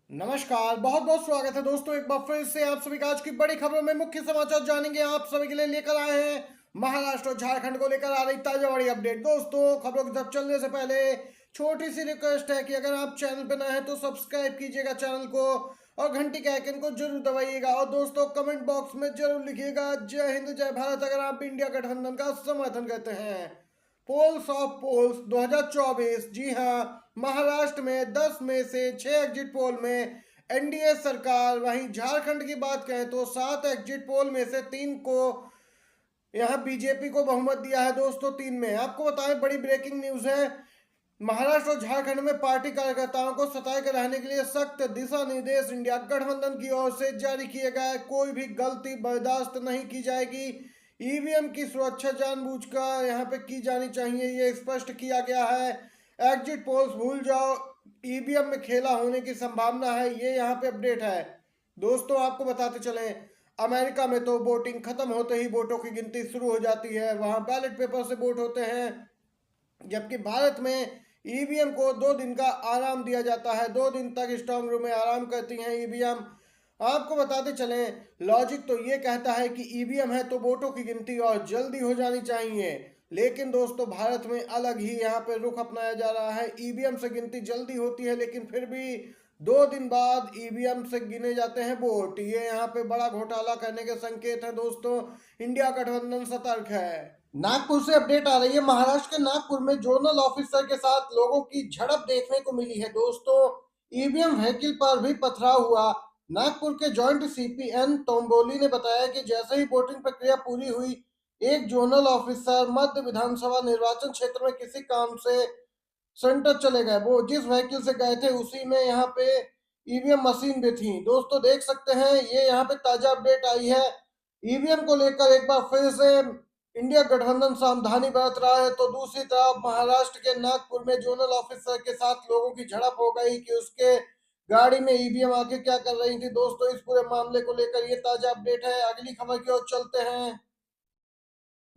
नमस्कार, बहुत बहुत स्वागत है दोस्तों एक बार फिर से आप सभी का आज की बड़ी खबरों में मुख्य समाचार जानेंगे। आप सभी के लिए लेकर आए हैं महाराष्ट्र और झारखंड को लेकर आ रही ताजा बड़ी अपडेट। दोस्तों खबरों की तरफ चलने से पहले छोटी सी रिक्वेस्ट है कि अगर आप चैनल पर नए हैं तो सब्सक्राइब कीजिएगा चैनल को और घंटी के आइकन को जरूर दबाइएगा। और दोस्तों कमेंट बॉक्स में जरूर लिखिएगा जय हिंद जय भारत अगर आप इंडिया गठबंधन का समर्थन करते हैं। पोल्स ऑफ पोल्स 2024, जी हां, महाराष्ट्र में 10 में से 6 एग्जिट पोल में एनडीए सरकार। वहीं झारखंड की बात करें तो 7 एग्जिट पोल में से 3 को यहां बीजेपी को बहुमत दिया है। दोस्तों 3 में आपको बताएं बड़ी ब्रेकिंग न्यूज है। महाराष्ट्र और झारखंड में पार्टी कार्यकर्ताओं को सताए कर रहने के लिए सख्त दिशा निर्देश इंडिया गठबंधन की ओर से जारी किए गए। कोई भी गलती बर्दाश्त नहीं की जाएगी। ईवीएम की सुरक्षा जानबूझकर यहाँ पे की जानी चाहिए, ये स्पष्ट किया गया है। एग्जिट पोल्स भूल जाओ, ईवीएम में खेला होने की संभावना है, ये यहाँ पे अपडेट है। दोस्तों आपको बताते चलें, अमेरिका में तो वोटिंग खत्म होते ही वोटों की गिनती शुरू हो जाती है। वहां बैलेट पेपर से वोट होते हैं, जबकि भारत में ईवीएम को 2 दिन का आराम दिया जाता है। 2 दिन तक स्ट्रांग रूम में आराम करती हैं ईवीएम। आपको बताते चलें, लॉजिक तो ये कहता है कि ईवीएम है तो वोटों की गिनती और जल्दी हो जानी चाहिए, लेकिन दोस्तों भारत में अलग ही यहाँ पे रुख अपनाया जा रहा है। ईवीएम से गिनती जल्दी होती है, लेकिन फिर भी 2 दिन बाद ईवीएम से गिने जाते हैं वोट। ये यहाँ पे बड़ा घोटाला करने के संकेत हैं। दोस्तों इंडिया गठबंधन सतर्क है। नागपुर से अपडेट आ रही है। महाराष्ट्र के नागपुर में जोनल ऑफिसर के साथ लोगों की झड़प देखने को मिली है। दोस्तों ईवीएम व्हीकल पर भी पथराव हुआ। नागपुर के जॉइंट सीपी एन तोम्बोली ने बताया कि जैसे ही वोटिंग प्रक्रिया पूरी हुई, एक जोनल ऑफिसर मध्य विधानसभा निर्वाचन क्षेत्र में किसी काम से सेंटर चले गए। वो जिस व्हीकल से गए थे उसी में यहाँ पे ईवीएम मशीन भी थी। दोस्तों देख सकते हैं ये यहाँ पे ताजा अपडेट आई है। ईवीएम को लेकर एक बार फिर से इंडिया गठबंधन सावधानी बरत रहा है, तो दूसरी तरफ महाराष्ट्र के नागपुर में जोनल ऑफिसर के साथ लोगों की झड़प हो गई कि उसके गाड़ी में ईवीएम आके क्या कर रही थी। दोस्तों इस पूरे मामले को लेकर ये ताजा अपडेट है। अगली खबर की ओर चलते हैं।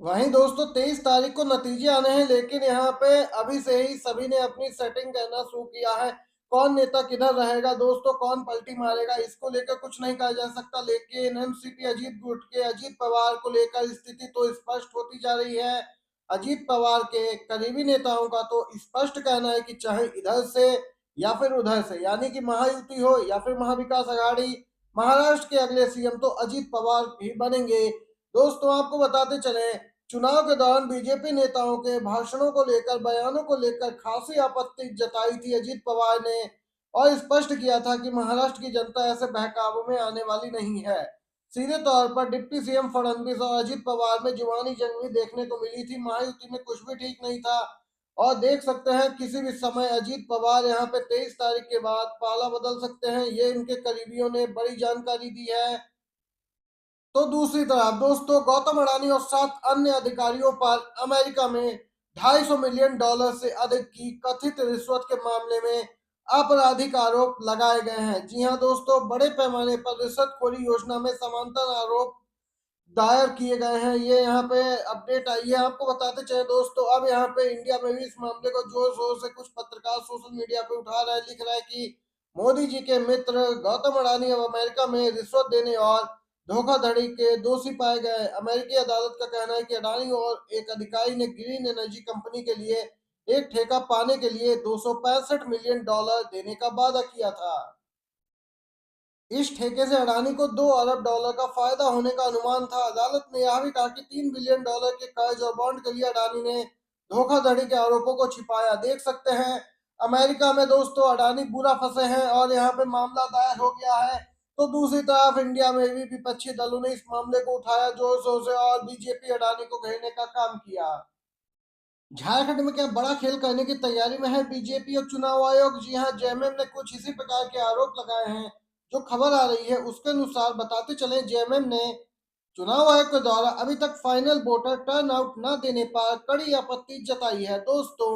वहीं दोस्तों 23 तारीख को नतीजे आने हैं, लेकिन यहाँ पे अभी से ही सभी ने अपनी सेटिंग करना शुरू किया है। कौन नेता किधर रहेगा, दोस्तों कौन पलटी मारेगा, इसको लेकर कुछ नहीं कहा जा सकता, लेकिन एनसीपी अजीत गुट के अजीत पवार को लेकर स्थिति तो स्पष्ट होती जा रही है। अजीत पवार के करीबी नेताओं का तो स्पष्ट कहना है कि चाहे इधर से या फिर उधर से, यानी कि महायुति हो या फिर महाविकास आघाड़ी, महाराष्ट्र के अगले सीएम तो अजीत पवार ही बनेंगे। दोस्तों आपको बताते चले, चुनाव के दौरान बीजेपी नेताओं के भाषणों को लेकर, बयानों को लेकर खासी आपत्ति जताई थी अजीत पवार ने, और स्पष्ट किया था कि महाराष्ट्र की जनता ऐसे बहकावों में आने वाली नहीं है। सीधे तौर पर डिप्टी सीएम फडणवीस और अजीत पवार में जुबानी जंग भी देखने को मिली थी। महायुति में कुछ भी ठीक नहीं था, और देख सकते हैं किसी भी समय अजीत पवार यहाँ पे 23 तारीख के बाद पाला बदल सकते हैं, ये इनके करीबियों ने बड़ी जानकारी दी है। तो दूसरी तरफ दोस्तों गौतम अडानी और 7 अन्य अधिकारियों पर अमेरिका में $250 मिलियन से अधिक की कथित रिश्वत के मामले में आपराधिक आरोप लगाए गए हैं। जी हां दोस्तों, बड़े पैमाने पर रिश्वतखोरी योजना में समांतर आरोप दायर किए गए हैं। ये यहाँ पे अपडेट आई है। आपको बताते चले दोस्तों, अब यहाँ पे इंडिया में भी इस मामले को जोर शोर से कुछ पत्रकार सोशल मीडिया पे उठा रहे हैं, लिख रहा है कि मोदी जी के मित्र गौतम अडानी अब अमेरिका में रिश्वत देने और धोखाधड़ी के दोषी पाए गए। अमेरिकी अदालत का कहना है कि अडानी और एक अधिकारी ने ग्रीन एनर्जी कंपनी के लिए एक ठेका पाने के लिए $265 मिलियन देने का वादा किया था। इस ठेके से अडानी को $2 अरब का फायदा होने का अनुमान था। अदालत ने यह भी कहा कि $3 बिलियन के कर्ज और बॉन्ड के लिए अडानी ने धोखाधड़ी के आरोपों को छिपाया। देख सकते हैं अमेरिका में दोस्तों अडानी बुरा फंसे हैं और यहाँ पे मामला दायर हो गया है। तो दूसरी तरफ इंडिया में भी विपक्षी दलों ने इस मामले को उठाया जोर शोर से और बीजेपी अडानी को घेरने का काम किया। झारखंड में क्या बड़ा खेल करने की तैयारी में है बीजेपी और चुनाव आयोग। जी हां, जेएमएम ने कुछ इसी प्रकार के आरोप लगाए हैं। जो खबर आ रही है उसके अनुसार बताते चले, जेएमएम ने चुनाव आयोग के द्वारा अभी तक फाइनल वोटर टर्न आउट न देने पर कड़ी आपत्ति जताई है। दोस्तों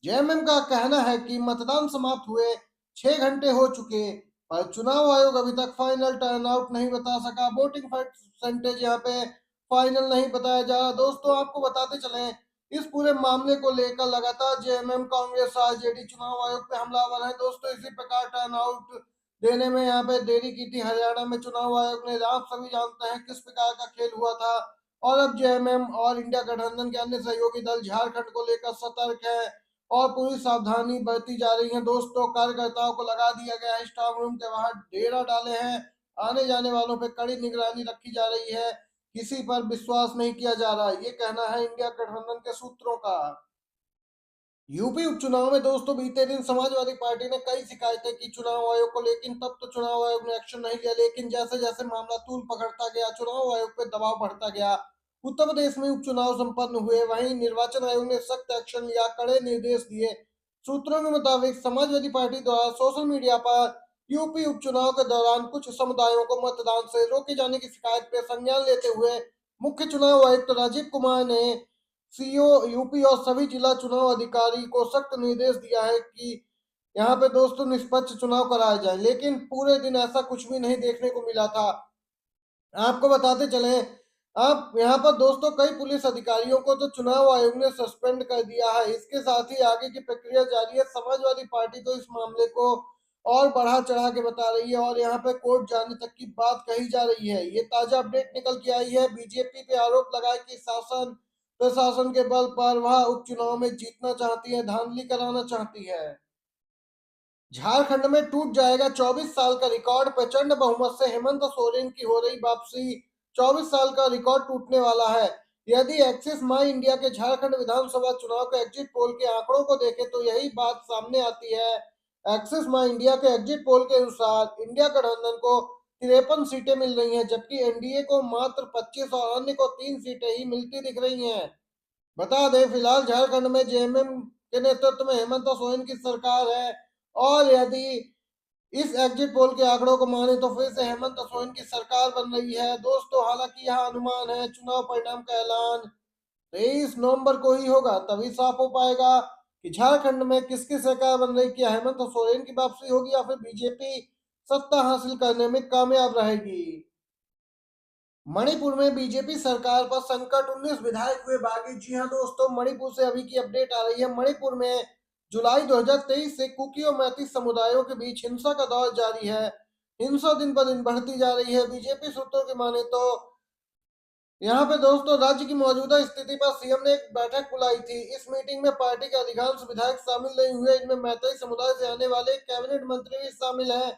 जेएमएम का कहना है कि मतदान समाप्त हुए 6 घंटे हो चुके, पर चुनाव आयोग अभी तक फाइनल टर्न आउट नहीं बता सका। वोटिंग परसेंटेज यहाँ पे फाइनल नहीं बताया जा रहा। दोस्तों आपको बताते चले, इस पूरे मामले को लेकर लगातार जेएमएम, कांग्रेस, आरजेडी चुनाव आयोग पे हमलावर है। दोस्तों इसी प्रकार टर्न आउट देने में यहाँ पे देरी की थी हरियाणा में चुनाव आयोग ने। आप सभी जानते हैं किस प्रकार का खेल हुआ था और अब जेएमएम और इंडिया गठबंधन के अन्य सहयोगी दल झारखंड को लेकर सतर्क है और पूरी सावधानी बरती जा रही है। दोस्तों कार्यकर्ताओं को लगा दिया गया है, स्ट्रांग रूम के बाहर डेरा डाले हैं, आने जाने वालों पर कड़ी निगरानी रखी जा रही है, किसी पर विश्वास नहीं किया जा रहा। ये कहना है इंडिया गठबंधन के सूत्रों का। यूपी उपचुनाव में दोस्तों बीते दिन समाजवादी पार्टी ने कई शिकायतें की चुनाव आयोग को, लेकिन तब तो चुनाव आयोग ने एक्शन नहीं लिया। लेकिन जैसे जैसे मामला तूल पकड़ता गया, चुनाव आयोग पे दबाव बढ़ता गया। उत्तर प्रदेश में उपचुनाव संपन्न हुए, वहीं निर्वाचन आयोग ने सख्त एक्शन लिया, कड़े निर्देश दिए। सूत्रों के मुताबिक समाजवादी पार्टी द्वारा सोशल मीडिया पर यूपी उपचुनाव के दौरान कुछ समुदायों को मतदान से रोके जाने की शिकायत पे संज्ञान लेते हुए मुख्य चुनाव आयुक्त राजीव कुमार ने सीओ यूपी और सभी जिला चुनाव अधिकारी को सख्त निर्देश दिया है कि यहाँ पे दोस्तों निष्पक्ष चुनाव कराए जाए। लेकिन पूरे दिन ऐसा कुछ भी नहीं देखने को मिला था। आपको बताते चले, आप यहाँ पर दोस्तों कई पुलिस अधिकारियों को तो चुनाव आयोग ने सस्पेंड कर दिया है। इसके साथ ही आगे की प्रक्रिया जारी है। समाजवादी पार्टी तो इस मामले को और बढ़ा चढ़ा के बता रही है और यहाँ पे कोर्ट जाने तक की बात कही जा रही है। ये ताजा अपडेट निकल के आई है। बीजेपी पे आरोप लगाए कि शासन प्रशासन के बल पर वह उपचुनाव में जीतना चाहती है, धांधली कराना चाहती है। झारखंड में टूट जाएगा 24 साल का रिकॉर्ड, प्रचंड बहुमत से हेमंत सोरेन की हो रही वापसी। 24 साल का रिकॉर्ड टूटने वाला है। यदि एक्सिस माई इंडिया के झारखंड विधानसभा चुनाव के एग्जिट पोल के आंकड़ों को देखें तो यही बात सामने आती है। एक्सिस माई इंडिया के एग्जिट पोल के अनुसार इंडिया गठबंधन को 53 सीटें मिल रही हैं, जबकि एनडीए को मात्र 25 और अन्य को 3 सीटें ही मिलती दिख रही हैं। बता दें फिलहाल झारखंड में जेएमएम के नेतृत्व में हेमंत सोरेन की सरकार है और यदि इस एग्जिट पोल के आंकड़ों को माने तो फिर से हेमंत सोरेन की सरकार बन रही है। दोस्तों हालांकि यह अनुमान है, चुनाव परिणाम का ऐलान 23 नवंबर को ही होगा, तभी साफ हो पाएगा कि झारखंड में किसकी सरकार बन रही, क्या हेमंत सोरेन की वापसी होगी या फिर बीजेपी सत्ता हासिल करने में कामयाब रहेगी। मणिपुर में बीजेपी सरकार पर संकट, 19 विधायक हुए बागी। जी हां दोस्तों, मणिपुर से अभी की अपडेट आ रही है। मणिपुर में जुलाई 2023 से कुकी और मैती समुदायों के बीच हिंसा का दौर जारी है। हिंसा दिन ब दिन बढ़ती जा रही है। बीजेपी सूत्रों की माने तो यहाँ पे दोस्तों राज्य की मौजूदा स्थिति पर सीएम ने एक बैठक बुलाई थी। इस मीटिंग में पार्टी के अधिकांश विधायक शामिल नहीं हुए। इनमें मैती समुदाय से आने वाले कैबिनेट मंत्री भी शामिल हैं।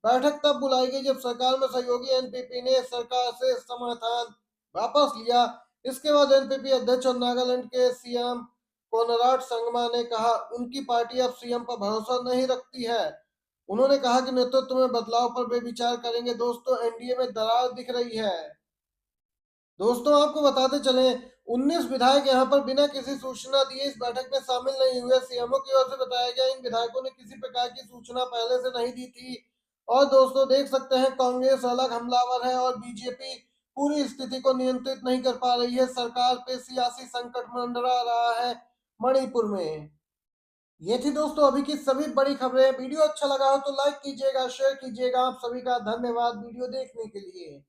बैठक तब बुलाई गई जब सरकार में सहयोगी एनपीपी ने सरकार से समर्थन वापस लिया। इसके बाद एनपीपी अध्यक्ष और नागालैंड के सीएम कोनराड संगमा ने कहा उनकी पार्टी अब सीएम पर भरोसा नहीं रखती है। उन्होंने कहा कि नेतृत्व में बदलाव पर वे विचार करेंगे। दोस्तों एनडीए में दरार दिख रही है। दोस्तों आपको बताते चले, 19 विधायक यहां पर बिना किसी सूचना दिए इस बैठक में शामिल नहीं हुए। सीएमओ की ओर से बताया गया इन विधायकों ने किसी प्रकार की सूचना पहले से नहीं दी थी। और दोस्तों देख सकते हैं कांग्रेस अलग हमलावर है और बीजेपी पूरी स्थिति को नियंत्रित नहीं कर पा रही है। सरकार पे सियासी संकट मंडरा रहा है मणिपुर में। ये थी दोस्तों अभी की सभी बड़ी खबरें। वीडियो अच्छा लगा हो तो लाइक कीजिएगा, शेयर कीजिएगा। आप सभी का धन्यवाद वीडियो देखने के लिए।